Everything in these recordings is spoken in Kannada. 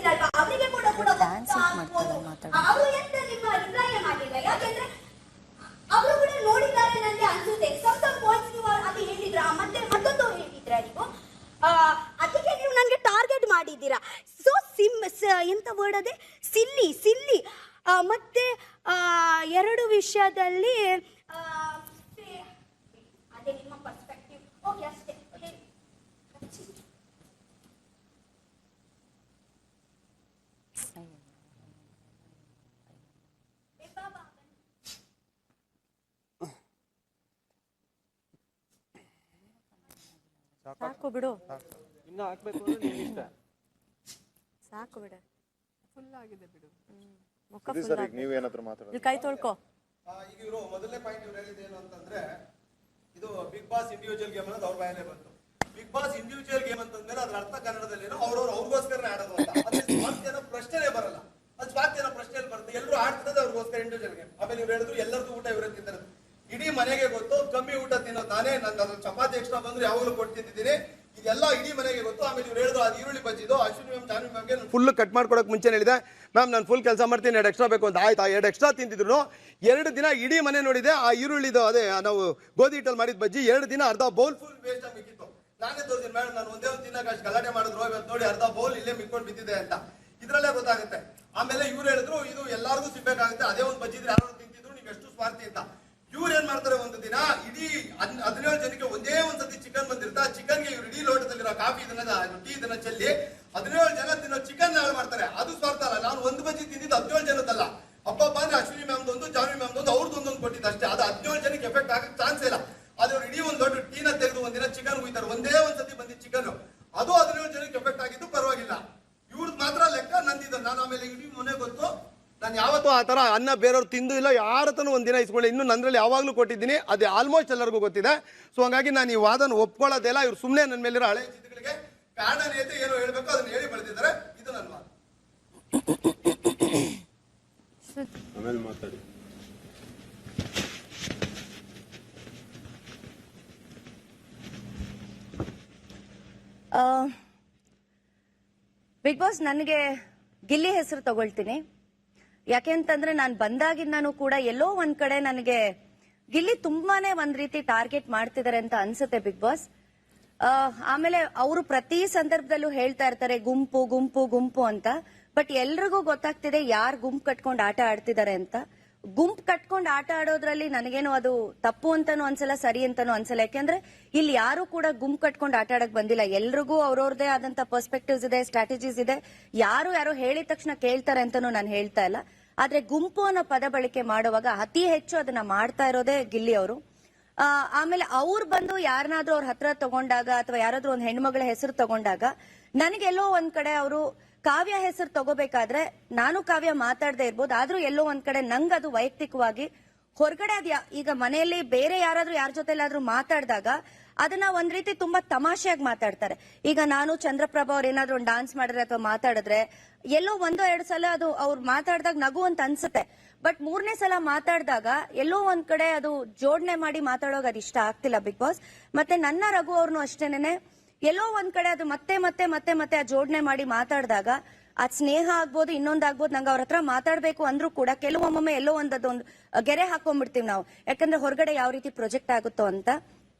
ಗೊತ್ತಿಲ್ಲಲ್ವಾ ಅವರಿಗೆ ಕೂಡ ಅವರು ಎಂತ ನಿಮ್ಮ ರಿಪ್ಲೈ ಮಾಡಿಲ್ಲ. ಯಾಕೆಂದ್ರೆ ಅವರು ಕೂಡ ನೋಡಿದ್ದಾರೆ ನನಗೆ ಅನ್ಸುತ್ತೆ. ಸಮ್ ಪಾಯಿಂಟ್ಸ್ ನೀವು ಅದು ಹೇಳಿದ್ರ, ಮತ್ತೆ ಮತ್ತೊಂದು ಹೇಳಿದ್ರ ನೀವು, ಅದಕ್ಕೆ ನೀವು ನನಗೆ ಟಾರ್ಗೆಟ್ ಮಾಡಿದ್ದೀರಾ. ಸೊ ಎಂತ ವರ್ಡ್ ಅದೇ, ಸಿಲ್ಲಿ ಮತ್ತೆ ಎರಡು ವಿಷಯದಲ್ಲಿ ಅದೇ ನಿಮ್ಮ ಪರ್ಸ್ಪೆಕ್ಟಿವ್. ಓಕೆ ಅಷ್ಟೇ. ಸಾಕು ಬಿಡು, ಇನ್ನ ಹಾಕ್ಬೇಕು ಅಂದ್ರೆ ನಿನ್ನ ಇಷ್ಟ. ಸಾಕು ಬಿಡು, ಫುಲ್ ಆಗಿದೆ ಬಿಡು. ಮುಖ ಫುಲ್ ಆಗಿದೆ. ನೀವು ಏನಾದರೂ ಮಾತಾಡೋದು, ಕೈ ತೊಳ್ಕೊ. ಈಗ ಇವರು ಮೊದಲನೇ ಪಾಯಿಂಟ್ ಇವ್ರು ಹೇಳಿದ ಏನು ಅಂತಂದ್ರೆ, ಇದು ಬಿಗ್ ಬಾಸ್ ಇಂಡಿವಿಜುವಲ್ ಗೇಮ್ ಅನ್ನೋದು ಅವ್ರ ಬಾಯಲ್ಲೇ ಬಂತು. ಬಿಗ್ ಬಾಸ್ ಇಂಡಿವಿಜುವಲ್ ಗೇಮ್ ಅಂತಂದ್ರೆ ಅದ್ರ ಅರ್ಥ ಕನ್ನಡದಲ್ಲಿರೋ ಅವ್ರಿಗೋಸ್ಕರ ಆಡೋದು ಅಂತ. ಅದ್ರ ಸ್ವಾರ್ಥ್ಯನ ಪ್ರಶ್ನೆ ಬರಲ್ಲ. ಅದು ಸ್ವಾರ್ಥ್ಯನ ಪ್ರಶ್ನೆ ಬರುತ್ತೆ. ಎಲ್ಲರೂ ಆಡ್ತಿರೋದು ಅವ್ರಿಗೋಸ್ಕರ ಇಂಡಿವಿಜುವಲ್ ಗೇಮ್. ಆಮೇಲೆ ಇವ್ರು ಹೇಳಿದ್ರು ಎಲ್ಲರದ್ದು ಊಟ ಇವರೇ ತಿಂತಾರೆ. ಇಡೀ ಮನೆಗೆ ಗೊತ್ತು ಕಮ್ಮಿ ಊಟ ತಿನ್ನೋದು ನಾನೇ. ನನ್ನ ಚಪಾತಿ ಎಕ್ಸ್ಟ್ರಾ ಬಂದ್ರೆ ಯಾವಾಗಲೂ ಕೊಡ್ತಿದ್ದೀನಿ, ಇದೆಲ್ಲ ಇಡೀ ಮನೆಗೆ ಗೊತ್ತು. ಆಮೇಲೆ ಇವ್ರು ಹೇಳಿದ್ರು ಅದು ಈರುಳ್ಳಿ ಬಜ್ಜಿದು ಅಶ್ವಿನಿ ಮ್ಯಾಮ್ ಜಾನ್ವಿ ಮ್ಯಾಮ್ಗೆ ಫುಲ್ ಕಟ್ ಮಾಡ್ಕೊಡಕ್ ಮುಂಚೆ ಹೇಳಿದೆ, ಮ್ಯಾಮ್ ನಾನು ಫುಲ್ ಕೆಲಸ ಮಾಡ್ತೀನಿ, 2 ಎಕ್ಸ್ಟ್ರಾ ಬೇಕು ಅಂತ. ಆಯ್ತಾ, 2 ಎಕ್ಸ್ಟ್ರಾ ತಿಂತಿದ್ರು. 2 ದಿನ ಇಡೀ ಮನೆ ನೋಡಿದೆ ಆ ಈರುಳ್ಳಿದು, ಅದೇ ನಾವು ಗೋಧಿ ಹಿಟ್ಟಲ್ಲಿ ಮಾಡಿದ ಬಜ್ಜಿ 2 ದಿನ ಅರ್ಧ ಬೌಲ್ ಫುಲ್ ವೇಸ್ಟ್ ಆಗಿ ಮಿಕ್ಕಿತ್ತು. ನಾನೇ ತೋರಿಸ್ತೀನಿ ಮೇಡಮ್, ನಾನು ಒಂದೇ ಒಂದು ದಿನಕ್ಕೆ ಅಷ್ಟು ಗಲಾಟೆ ಮಾಡಿದ್ರು, ಇವತ್ತು ನೋಡಿ ಅರ್ಧ ಬೌಲ್ ಇಲ್ಲೇ ಮಿಕ್ಕೊಂಡು ಬಿದ್ದಿದೆ ಅಂತ. ಇದ್ರಲ್ಲೇ ಗೊತ್ತಾಗುತ್ತೆ. ಆಮೇಲೆ ಇವ್ರು ಹೇಳಿದ್ರು ಇದು ಎಲ್ಲರಿಗೂ ಸಿಗ್ಬೇಕಾಗುತ್ತೆ, ಅದೇ ಒಂದು ಬಜ್ಜಿದ್ರೆ ಯಾರು ತಿಂತಿದ್ರು, ನೀವು ಎಷ್ಟು ಸ್ವಾರ್ಥಿ ಅಂತ. ಇವ್ರು ಏನ್ ಮಾಡ್ತಾರೆ, ಒಂದು ದಿನ ಇಡೀ 17 ಜನಕ್ಕೆ ಒಂದೇ ಒಂದ್ಸತಿ ಚಿಕನ್ ಬಂದಿರ್ತಾ, ಚಿಕನ್ಗೆ ಇವ್ರು ಇಡೀ ಲೋಟದಲ್ಲಿರೋ ಕಾಫಿ ಟೀ ಇದನ್ನ ಚೆಲ್ಲಿ 17 ಜನ ತಿನ್ನೋ ಚಿಕನ್ ಹಾಳು ಮಾಡ್ತಾರೆ. ಅದು ಸ್ವಾರ್ಥ ಅಲ್ಲ. ನಾನು ಒಂದು ಬಜ್ಜಿ ತಿಂದಿದ್ದು 17 ಜನದಲ್ಲ. ಹಬ್ಬ ಅಂದ್ರೆ ಅಶ್ವಿನಿ ಮ್ಯಾಮ್ದೊಂದು ಜಾನ್ವಿ ಮ್ಯಾಮ್ದೊಂದು ಅವ್ರದ್ದೊಂದೊಂದು ಕೊಟ್ಟಿದ್ದು ಅಷ್ಟೇ. ಅದು 17 ಜನಕ್ಕೆ ಎಫೆಕ್ಟ್ ಆಗಕ್ಕೆ ಚಾನ್ಸ್ ಇಲ್ಲ. ಆದ್ರೆ ಇಡೀ ಒಂದು ದೊಡ್ಡ ಟೀನ ತೆಗೆದು ಒಂದಿನ ಚಿಕನ್ ಉಯ್ತಾರೆ. ಒಂದೇ ಒಂದ್ಸತಿ ಬಂದಿದ್ದು ಚಿಕನ್, ಅದು 17 ಜನಕ್ಕೆ ಎಫೆಕ್ಟ್ ಆಗಿದ್ದು ಪರವಾಗಿಲ್ಲ. ಇವ್ರದ್ದು ಮಾತ್ರ ಲೆಕ್ಕ, ನಂದಿದ್ದು ನಾನು. ಆಮೇಲೆ ಇಡೀ ಮನೆ ಗೊತ್ತು, ನಾನು ಯಾವತ್ತೂ ಆ ತರ ಅನ್ನ ಬೇರೆಯವ್ರು ತಿಂದು ಇಲ್ಲ, ಯಾರ ಹತ್ರನೂ ಒಂದಿನ ಇಸ್ಕೊಳ್ಳಿ. ಇನ್ನು ನಂದ್ರಲ್ಲಿ ಯಾವಾಗಲೂ ಕೊಟ್ಟಿದ್ದೀನಿ, ಅದು ಆಲ್ಮೋಸ್ಟ್ ಎಲ್ಲರಿಗೂ ಗೊತ್ತಿದೆ. ಸೊ ಹಂಗಾಗಿ ನಾನು ಈ ವಾದನ ಒಪ್ಕೊಳ್ಳೋದಿಲ್ಲ. ಇವ್ರು ಸುಮ್ಮನೆ ನನ್ನ ಮೇಲಿರೋ ಹಳೆ ಚಿತ್ರಗಳಿಗೆ ಕಾರಣನೇತೆ ಏನೋ ಹೇಳ್ಬೇಕು ಅದನ್ನ ಹೇಳಿ ಬೆಳೆದಿದ್ದಾರೆ. ಇದು ನನ್ನ ವಾದ. ಆಮೇಲೆ ಮಾತಾಡಿ. ಬಿಗ್ ಬಾಸ್, ನನಗೆ ಗಿಲ್ಲಿ ಹೆಸರು ತಗೊಳ್ತೀನಿ. ಯಾಕೆಂತಂದ್ರೆ ನಾನು ಬಂದಾಗಿಂದಾನು ಕೂಡ ಎಲ್ಲೋ ಒಂದ್ ಕಡೆ ನನಗೆ ಗಿಲ್ಲಿ ತುಂಬಾನೇ ಒಂದ್ ರೀತಿ ಟಾರ್ಗೆಟ್ ಮಾಡ್ತಿದ್ದಾರೆ ಅಂತ ಅನ್ಸುತ್ತೆ ಬಿಗ್ ಬಾಸ್. ಆಮೇಲೆ ಅವರು ಪ್ರತಿ ಸಂದರ್ಭದಲ್ಲೂ ಹೇಳ್ತಾ ಇರ್ತಾರೆ ಗುಂಪು ಗುಂಪು ಗುಂಪು ಅಂತ. ಬಟ್ ಎಲ್ರಿಗೂ ಗೊತ್ತಾಗ್ತಿದೆ ಯಾರು ಗುಂಪು ಕಟ್ಕೊಂಡು ಆಟ ಆಡ್ತಿದ್ದಾರೆ ಅಂತ. ಗುಂಪು ಕಟ್ಕೊಂಡು ಆಟ ಆಡೋದ್ರಲ್ಲಿ ನನಗೇನು ಅದು ತಪ್ಪು ಅಂತಾನು ಅನ್ಸಲ್ಲ, ಸರಿ ಅಂತಾನು ಅನ್ಸಲ್ಲ. ಯಾಕೆಂದ್ರೆ ಇಲ್ಲಿ ಯಾರು ಕೂಡ ಗುಂಪು ಕಟ್ಕೊಂಡು ಆಟ ಆಡಕ್ ಬಂದಿಲ್ಲ. ಎಲ್ರಿಗೂ ಅವ್ರವ್ರದೇ ಆದಂತ ಪರ್ಸ್ಪೆಕ್ಟಿವ್ಸ್ ಇದೆ, ಸ್ಟ್ರಾಟಜೀಸ್ ಇದೆ. ಯಾರು ಹೇಳಿದ ತಕ್ಷಣ ಕೇಳ್ತಾರೆ ಅಂತಾನು ನಾನು ಹೇಳ್ತಾ ಇಲ್ಲ. ಆದ್ರೆ ಗುಂಪು ಅನ್ನೋ ಪದ ಬಳಕೆ ಮಾಡುವಾಗ ಅತಿ ಹೆಚ್ಚು ಅದನ್ನ ಮಾಡ್ತಾ ಇರೋದೇ ಗಿಲ್ಲಿ ಅವರು. ಆಮೇಲೆ ಅವ್ರು ಬಂದು ಯಾರನ್ನಾದ್ರೂ ಅವ್ರ ಹತ್ರ ತಗೊಂಡಾಗ ಅಥವಾ ಯಾರಾದ್ರೂ ಒಂದ್ ಹೆಣ್ಮಗಳ ಹೆಸರು ತಗೊಂಡಾಗ ನನಗೆಲ್ಲೋ ಒಂದ್ ಕಡೆ ಅವರು ಕಾವ್ಯ ಹೆಸರು ತಗೋಬೇಕಾದ್ರೆ ನಾನು ಕಾವ್ಯ ಮಾತಾಡದೆ ಇರ್ಬೋದು, ಆದ್ರೂ ಎಲ್ಲೋ ಒಂದ್ ಕಡೆ ನಂಗೆ ಅದು ವೈಯಕ್ತಿಕವಾಗಿ ಹೊರಗಡೆ ಅದ್ ಈಗ ಮನೆಯಲ್ಲಿ ಬೇರೆ ಯಾರಾದ್ರೂ ಯಾರ ಜೊತೆಲಾದ್ರೂ ಮಾತಾಡಿದಾಗ ಅದನ್ನ ಒಂದ್ ರೀತಿ ತುಂಬಾ ತಮಾಷೆಯಾಗಿ ಮಾತಾಡ್ತಾರೆ. ಈಗ ನಾನು ಚಂದ್ರಪ್ರಭಾ ಅವ್ರು ಏನಾದ್ರು ಒಂದು ಡಾನ್ಸ್ ಮಾಡಿದ್ರೆ ಅಥವಾ ಮಾತಾಡಿದ್ರೆ ಎಲ್ಲೋ 1-2 ಸಲ ಅದು ಅವ್ರು ಮಾತಾಡಿದಾಗ ನಗು ಅಂತ ಅನ್ಸುತ್ತೆ. ಬಟ್ 3ನೇ ಸಲ ಮಾತಾಡಿದಾಗ ಎಲ್ಲೋ ಒಂದ್ ಕಡೆ ಅದು ಜೋಡಣೆ ಮಾಡಿ ಮಾತಾಡೋಕೆ ಅದು ಇಷ್ಟ ಆಗ್ತಿಲ್ಲ ಬಿಗ್ ಬಾಸ್. ಮತ್ತೆ ನನ್ನ ರಘು ಅವ್ರನ್ನು ಅಷ್ಟೇನೆ ಎಲ್ಲೋ ಒಂದ್ ಕಡೆ ಅದು ಮತ್ತೆ ಮತ್ತೆ ಮತ್ತೆ ಮತ್ತೆ ಆ ಜೋಡಣೆ ಮಾಡಿ ಮಾತಾಡಿದಾಗ ಅದ್ ಸ್ನೇಹ ಆಗ್ಬೋದು, ಇನ್ನೊಂದಾಗ್ಬೋದು, ನಂಗೆ ಅವ್ರ ಹತ್ರ ಮಾತಾಡ್ಬೇಕು ಅಂದ್ರೂ ಕೂಡ ಕೆಲವೊಮ್ಮೆ ಎಲ್ಲೋ ಒಂದೊಂದು ಗೆರೆ ಹಾಕೊಂಡ್ಬಿಡ್ತೀವಿ ನಾವು. ಯಾಕಂದ್ರೆ ಹೊರಗಡೆ ಯಾವ ರೀತಿ ಪ್ರೊಜೆಕ್ಟ್ ಆಗುತ್ತೋ ಅಂತ.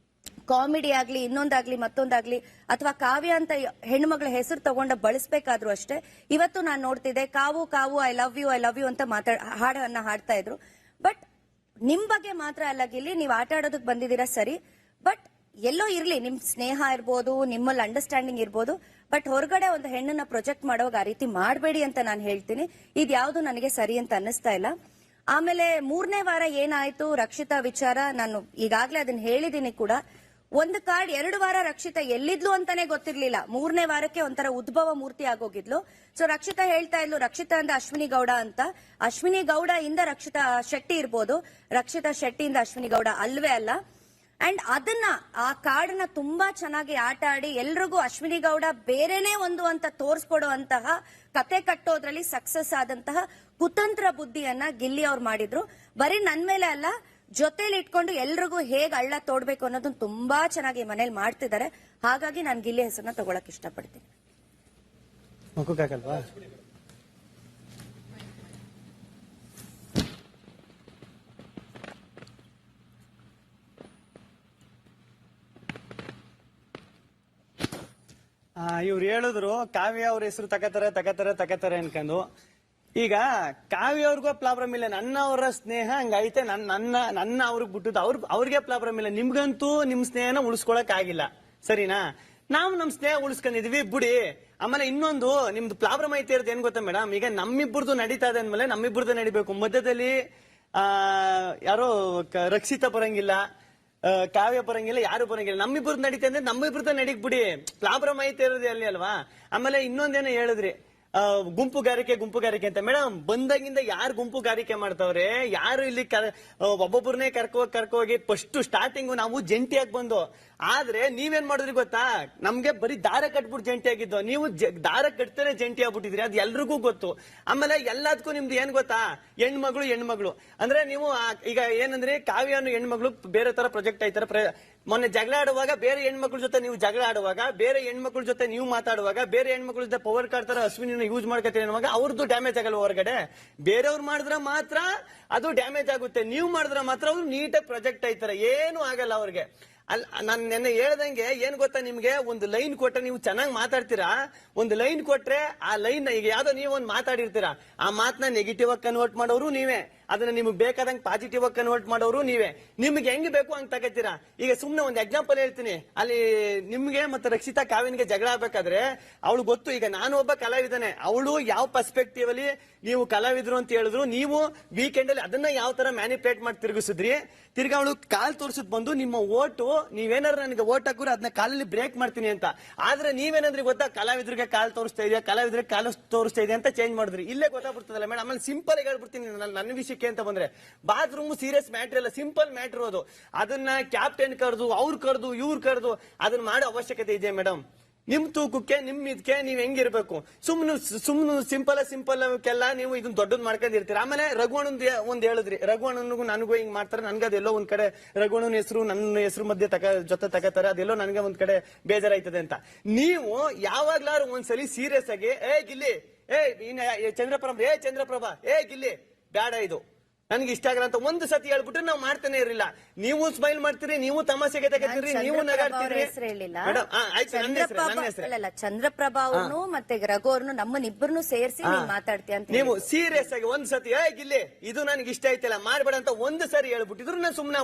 ಕಾಮಿಡಿ ಆಗ್ಲಿ, ಇನ್ನೊಂದಾಗ್ಲಿ, ಮತ್ತೊಂದಾಗ್ಲಿ, ಅಥವಾ ಕಾವ್ಯ ಅಂತ ಹೆಣ್ಮಗಳ ಹೆಸರು ತಗೊಂಡ ಬಳಸ್ಬೇಕಾದ್ರು ಅಷ್ಟೇ. ಇವತ್ತು ನಾನು ನೋಡ್ತಿದ್ದೆ ಕಾವು ಕಾವು ಐ ಲವ್ ಯು ಅಂತ ಹಾಡನ್ನ ಹಾಡ್ತಾ ಇದ್ರು. ಬಟ್ ನಿಮ್ ಬಗ್ಗೆ ಮಾತ್ರ ಅಲ್ಲ ಗಿಲ್ಲಿ, ನೀವು ಆಟ ಆಡೋದಕ್ಕೆ ಬಂದಿದ್ದೀರಾ ಸರಿ, ಬಟ್ ಎಲ್ಲೋ ಇರ್ಲಿ ನಿಮ್ ಸ್ನೇಹ ಇರ್ಬೋದು, ನಿಮ್ಮಲ್ಲಿ ಅಂಡರ್ಸ್ಟ್ಯಾಂಡಿಂಗ್ ಇರ್ಬೋದು, ಬಟ್ ಹೊರಗಡೆ ಒಂದು ಹೆಣ್ಣನ್ನ ಪ್ರೊಜೆಕ್ಟ್ ಮಾಡೋವಾಗ ಆ ರೀತಿ ಮಾಡಬೇಡಿ ಅಂತ ನಾನು ಹೇಳ್ತೀನಿ. ಇದ್ಯಾವುದು ನನಗೆ ಸರಿ ಅಂತ ಅನ್ನಿಸ್ತಾ ಇಲ್ಲ. ಆಮೇಲೆ 3ನೇ ವಾರ ಏನಾಯ್ತು ರಕ್ಷಿತಾ ವಿಚಾರ, ನಾನು ಈಗಾಗ್ಲೇ ಅದನ್ನ ಹೇಳಿದೀನಿ ಕೂಡ. ಒಂದು ಕಾರ್ಡ್ 2 ವಾರ ರಕ್ಷಿತಾ ಎಲ್ಲಿದ್ಲು ಅಂತಾನೆ ಗೊತ್ತಿರ್ಲಿಲ್ಲ. 3ನೇ ವಾರಕ್ಕೆ ಒಂಥರ ಉದ್ಭವ ಮೂರ್ತಿ ಆಗೋಗಿದ್ಲು. ಸೊ ರಕ್ಷಿತಾ ಹೇಳ್ತಾ ಇದ್ಲು ರಕ್ಷಿತಾ ಅಂದ್ರೆ ಅಶ್ವಿನಿ ಗೌಡ ಅಂತ. ಅಶ್ವಿನಿ ಗೌಡ ಇಂದ ರಕ್ಷಿತಾ ಶೆಟ್ಟಿ ಇರ್ಬೋದು, ರಕ್ಷಿತಾ ಶೆಟ್ಟಿಯಿಂದ ಅಶ್ವಿನಿ ಗೌಡ ಅಲ್ವೇ ಅಲ್ಲ. ಅಂಡ್ ಅದನ್ನ ಆ ಕಾರ್ಡ್ನ ತುಂಬಾ ಚೆನ್ನಾಗಿ ಆಟ ಆಡಿ ಎಲ್ರಿಗೂ ಅಶ್ವಿನಿ ಗೌಡ ಬೇರೆನೆ ಒಂದು ಅಂತ ತೋರ್ಸ್ಕೊಡುವಂತಹ ಕತೆ ಕಟ್ಟೋದ್ರಲ್ಲಿ ಸಕ್ಸಸ್ ಆದಂತಹ ಕುತಂತ್ರ ಬುದ್ಧಿಯನ್ನ ಗಿಲ್ಲಿ ಅವ್ರು ಮಾಡಿದ್ರು. ಬರೀ ನನ್ ಮೇಲೆ ಅಲ್ಲ, ಜೊತೆಲಿ ಇಟ್ಕೊಂಡು ಎಲ್ರಿಗೂ ಹೇಗ್ ಹಳ್ಳ ತೋಡ್ಬೇಕು ಅನ್ನೋದನ್ನ ತುಂಬಾ ಚೆನ್ನಾಗಿ ಮನೇಲಿ ಮಾಡ್ತಿದ್ದಾರೆ. ಹಾಗಾಗಿ ನಾನು ಗಿಲ್ಲಿ ಹೆಸರನ್ನ ತಗೊಳಕ್ ಇಷ್ಟಪಡ್ತೀನಿ. ಮುಖಕ್ಕೆ ಹಾಕಲ್ವಾ? ಇವ್ರು ಹೇಳಿದ್ರು ಕಾವ್ಯ ಅವ್ರ ಹೆಸರು ತಕತಾರೆ ಅನ್ಕೊಂಡು. ಈಗ ಕಾವ್ಯ ಅವ್ರಿಗೂ ಪ್ರಾಬ್ಲಮ್ ಇಲ್ಲ, ನನ್ನ ಅವರ ಸ್ನೇಹ ಹಂಗೈತೆ, ನನ್ನ ಅವ್ರಿಗೆ ಬಿಟ್ಟದ್ದು ಅವ್ರಿಗೆ ಪ್ರಾಬ್ಲಮ್ ಇಲ್ಲ. ನಿಮ್ಗಂತೂ ನಿಮ್ ಸ್ನೇಹನ ಉಳಿಸ್ಕೊಳಕ್ ಆಗಿಲ್ಲ, ಸರಿನಾ? ನಾವು ನಮ್ ಸ್ನೇಹ ಉಳಿಸ್ಕೊಂಡಿದೀವಿ ಬಿಡಿ. ಆಮೇಲೆ ಇನ್ನೊಂದು ನಿಮ್ದು ಪ್ರಾಬ್ಲಮ್ ಐತೆ ಇರೋದು ಏನ್ ಗೊತ್ತಾ ಮೇಡಮ್, ಈಗ ನಮ್ಮಿಬ್ಬರದು ನಡೀತಾ ಇದೆ ಅಂದ್ಮೇಲೆ ನಮ್ಮಿಬ್ಬರದು ನಡಿಬೇಕು. ಮಧ್ಯದಲ್ಲಿ ಯಾರೋ ರಕ್ಷಿತ ಬರಂಗಿಲ್ಲ, ಕಾವ್ಯ ಬರಂಗಿಲ್ಲ, ಯಾರು ಬರಂಗಿಲ್ಲ. ನಮ್ಮಿಬ್ಬರದ್ದು ನಡೀತಾ ಅಂದ್ರೆ ನಮ್ಮಿಬ್ಬರದ್ದು ನಡೀಕ್ ಬಿಡಿ. ಪ್ರಾಬ್ಲಮ್ ಐತೆ ಇರೋದು ಅಲ್ಲಿ ಅಲ್ವಾ? ಆಮೇಲೆ ಇನ್ನೊಂದೇನೋ ಹೇಳಿದ್ರಿ, ಗುಂಪುಗಾರಿಕೆ ಅಂತ. ಮೇಡಮ್, ಬಂದಾಗಿಂದ ಯಾರು ಗುಂಪುಗಾರಿಕೆ ಮಾಡ್ತಾವ್ರೆ? ಯಾರು ಇಲ್ಲಿ ಒಬ್ಬೊಬ್ಬರನ್ನೇ ಕರ್ಕೋಗಿ ಫಸ್ಟ್ ಸ್ಟಾರ್ಟಿಂಗ್ ನಾವು ಜಂಟಿಯಾಗಿ ಬಂದು, ಆದ್ರೆ ನೀವೇನ್ ಮಾಡಿದ್ರಿ ಗೊತ್ತಾ? ನಮ್ಗೆ ಬರೀ ದಾರ ಕಟ್ಬಿಟ್ಟು ಜಂಟಿ ಆಗಿದ್ದು, ನೀವು ದಾರ ಕಟ್ತಾನೆ ಜಂಟಿ ಆಗ್ಬಿಟ್ಟಿದ್ರಿ, ಅದು ಎಲ್ರಿಗೂ ಗೊತ್ತು. ಆಮೇಲೆ ಎಲ್ಲದಕ್ಕೂ ನಿಮ್ದು ಏನ್ ಗೊತ್ತಾ? ಹೆಣ್ಮಗಳು ಅಂದ್ರೆ ನೀವು ಈಗ ಏನಂದ್ರೆ ಕಾವ್ಯನು ಹೆಣ್ಮಗಳು ಬೇರೆ ತರ ಪ್ರೊಜೆಕ್ಟ್ ಆಯ್ತಾರೆ. ಮೊನ್ನೆ ಜಗಳ ಆಡುವಾಗ ಬೇರೆ ಹೆಣ್ಮಕ್ಳ ಜೊತೆ ನೀವು ಜಗಳ ಆಡುವಾಗ, ಬೇರೆ ಹೆಣ್ಮಕ್ಳ ಜೊತೆ ನೀವು ಮಾತಾಡುವಾಗ, ಬೇರೆ ಹೆಣ್ಮಕ್ಳ ಜೊತೆ ಪವರ್ ಕಾರ್ಡ್ ತರ ಅಶ್ವಿನಿನ ಯೂಸ್ ಮಾಡ್ಕೊತೀರಿ ಅನ್ನುವಾಗ ಅವ್ರದ್ದು ಡ್ಯಾಮೇಜ್ ಆಗಲ್ಲ ಹೊರಗಡೆ. ಬೇರೆಯವ್ರು ಮಾಡಿದ್ರೆ ಮಾತ್ರ ಅದು ಡ್ಯಾಮೇಜ್ ಆಗುತ್ತೆ, ನೀವು ಮಾಡಿದ್ರೆ ಮಾತ್ರ ಅವ್ರು ನೀಟಾಗಿ ಪ್ರೊಜೆಕ್ಟ್ ಆಯ್ತಾರೆ, ಏನು ಆಗಲ್ಲ ಅವ್ರಿಗೆ. ನಾನು ನೆನ್ನೆ ಹೇಳ್ದಂಗೆ ಏನ್ ಗೊತ್ತಾ, ನಿಮ್ಗೆ ಒಂದು ಲೈನ್ ಕೊಟ್ರೆ ನೀವು ಚೆನ್ನಾಗಿ ಮಾತಾಡ್ತೀರಾ. ಒಂದು ಲೈನ್ ಕೊಟ್ರೆ ಆ ಲೈನ್ ಈಗ ಯಾವ್ದೋ ನೀವು ಒಂದು ಮಾತಾಡಿರ್ತೀರಾ, ಆ ಮಾತನ್ನ ನೆಗೆಟಿವ್ ಆಗಿ ಕನ್ವರ್ಟ್ ಮಾಡೋರು ನೀವೇ, ಅದನ್ನ ನಿಮ್ಗೆ ಬೇಕಾದಂಗೆ ಪಾಸಿಟಿವ್ ಆಗಿ ಕನ್ವರ್ಟ್ ಮಾಡೋರು ನೀವೇ. ನಿಮ್ಗೆ ಹೆಂಗ್ ಬೇಕು ಹಂಗ್ ತಗೋತೀರಾ. ಈಗ ಸುಮ್ನೆ ಒಂದು ಎಕ್ಸಾಂಪಲ್ ಹೇಳ್ತೀನಿ. ಅಲ್ಲಿ ನಿಮ್ಗೆ ಮತ್ತೆ ರಕ್ಷಿತಾ ಕಾವ್ಯನಿಗೆ ಜಗಳ ಆಗ್ಬೇಕಾದ್ರೆ ಅವಳು ಗೊತ್ತು, ಈಗ ನಾನು ಒಬ್ಬ ಕಲಾವಿದನೇ, ಅವಳು ಯಾವ ಪರ್ಸ್ಪೆಕ್ಟಿವ್ ಅಲ್ಲಿ ನೀವು ಕಲಾವಿದ್ರು ಅಂತ ಹೇಳಿದ್ರು, ನೀವು ವೀಕೆಂಡ್ ಅಲ್ಲಿ ಅದನ್ನ ಯಾವ ತರ ಮ್ಯಾನಿಪುಲೇಟ್ ಮಾಡಿ ತಿರುಗಿಸಿದ್ರಿ. ತಿರ್ಗಾ ಅವಳು ಕಾಲ್ ತೋರ್ಸದ್ ಬಂದು ನಿಮ್ಮ ಓಟು ನೀವೇನಾದ್ರು ನನಗೆ ಓಟ್ ಹಾಕೋರು ಅದನ್ನ ಕಾಲಲ್ಲಿ ಬ್ರೇಕ್ ಮಾಡ್ತೀನಿ ಅಂತ. ಆದ್ರೆ ನೀವೇನಂದ್ರಿ ಗೊತ್ತಾ, ಕಲಾವಿದ್ರಿಗೆ ಕಾಲ್ ತೋರಿಸ್ತಾ ಇದೆಯಾ, ಕಲಾವಿದ್ರಿಗೆ ಕಾಲು ತೋರಿಸ್ತಾ ಇದೆ ಅಂತ ಚೇಂಜ್ ಮಾಡಿದ್ರಿ. ಇಲ್ಲೇ ಗೊತ್ತಾಗ್ಬಿಡ್ತದಲ್ಲ ಮೇಡಮ್. ಆಮೇಲೆ ಸಿಂಪಲ್ ಆಗಿ ಹೇಳ್ಬಿಡ್ತೀನಿ, ನನ್ನ ವಿಷಯಕ್ಕೆ ಅಂತ ಬಂದ್ರೆ ಬಾತ್ರೂಮ್ ಸೀರಿಯಸ್ ಮ್ಯಾಟರ್ ಅಲ್ಲ, ಸಿಂಪಲ್ ಮ್ಯಾಟರ್ ಅದು. ಅದನ್ನ ಕ್ಯಾಪ್ಟನ್ ಕರೆದು ಅವ್ರು ಕರೆದು ಇವ್ರು ಕರೆದು ಅದನ್ನ ಮಾಡೋ ಅವಶ್ಯಕತೆ ಇದೆ ಮೇಡಮ್. ನಿಮ್ ತೂಕಕ್ಕೆ ನಿಮ್ ಇದಕ್ಕೆ ನೀವ್ ಹೆಂಗಿರ್ಬೇಕು? ಸುಮ್ನು ಸಿಂಪಲ್ ಕೆಲ್ಲ ನೀವು ಇದನ್ನ ದೊಡ್ಡದ್ ಮಾಡ್ಕೊಂಡಿರ್ತೀರ. ಆಮೇಲೆ ರಘುವಣ್ಣನ್ ಒಂದ್ ಹೇಳಿದ್ರಿ, ರಘುವಣ್ಣನಿಗೂ ನನಗೂ ಹಿಂಗ್ ಮಾಡ್ತಾರೆ, ನನ್ಗದೆಲ್ಲೋ ಒಂದ್ ಕಡೆ ರಘುವಣ್ಣನ ಹೆಸರು ನನ್ನ ಹೆಸರು ಮಧ್ಯೆ ಜೊತೆ ತಗೋತಾರೆ, ಅದೆಲ್ಲೋ ನನ್ಗೆ ಒಂದ್ ಕಡೆ ಬೇಜಾರಾಯ್ತದೆ ಅಂತ. ನೀವು ಯಾವಾಗ್ಲಾರು ಒಂದ್ಸಲಿ ಸೀರಿಯಸ್ ಆಗಿ ಗಿಲ್ಲಿ ಚಂದ್ರಪ್ರಭಾ ಗಿಲ್ಲಿ ಬೇಡ ಇದು ನನ್ಗೆ ಇಷ್ಟ ಆಗಲ್ಲ ಅಂತ ಒಂದು ಸತಿ ಹೇಳ್ಬಿಟ್ರೆ ನಾವು ಮಾಡ್ತಾನೆ ಇರಲಿಲ್ಲ. ನೀವು ಸ್ಮೈಲ್ ಮಾಡ್ತೀರಿ, ನೀವು ತಮಾಷೆಗೆ ತಗೋತೀರಿ, ನೀವು ನಗಾಡ್ತೀರಿ. ಚಂದ್ರಪ್ರಭಾ ಅವ್ರನ್ನು ಮತ್ತೆ ರಘು ಅವ್ರನ್ನು ನಮ್ಮನ್ನಿಬ್ಬರನ್ನು ಸೇರಿಸಿ ಮಾತಾಡ್ತೀಯ ಅಂತ ನೀವು ಸೀರಿಯಸ್ ಆಗಿ ಒಂದ್ ಸತಿ ಗಿಲ್ಲಿ ಇದು ನನ್ಗೆ ಇಷ್ಟ ಆಯ್ತಲ್ಲ ಮಾಡ್ಬೇಡ ಅಂತ ಒಂದು ಸರಿ ಹೇಳ್ಬಿಟ್ಟಿದ್ರು ನಾನು ಸುಮ್ನೆ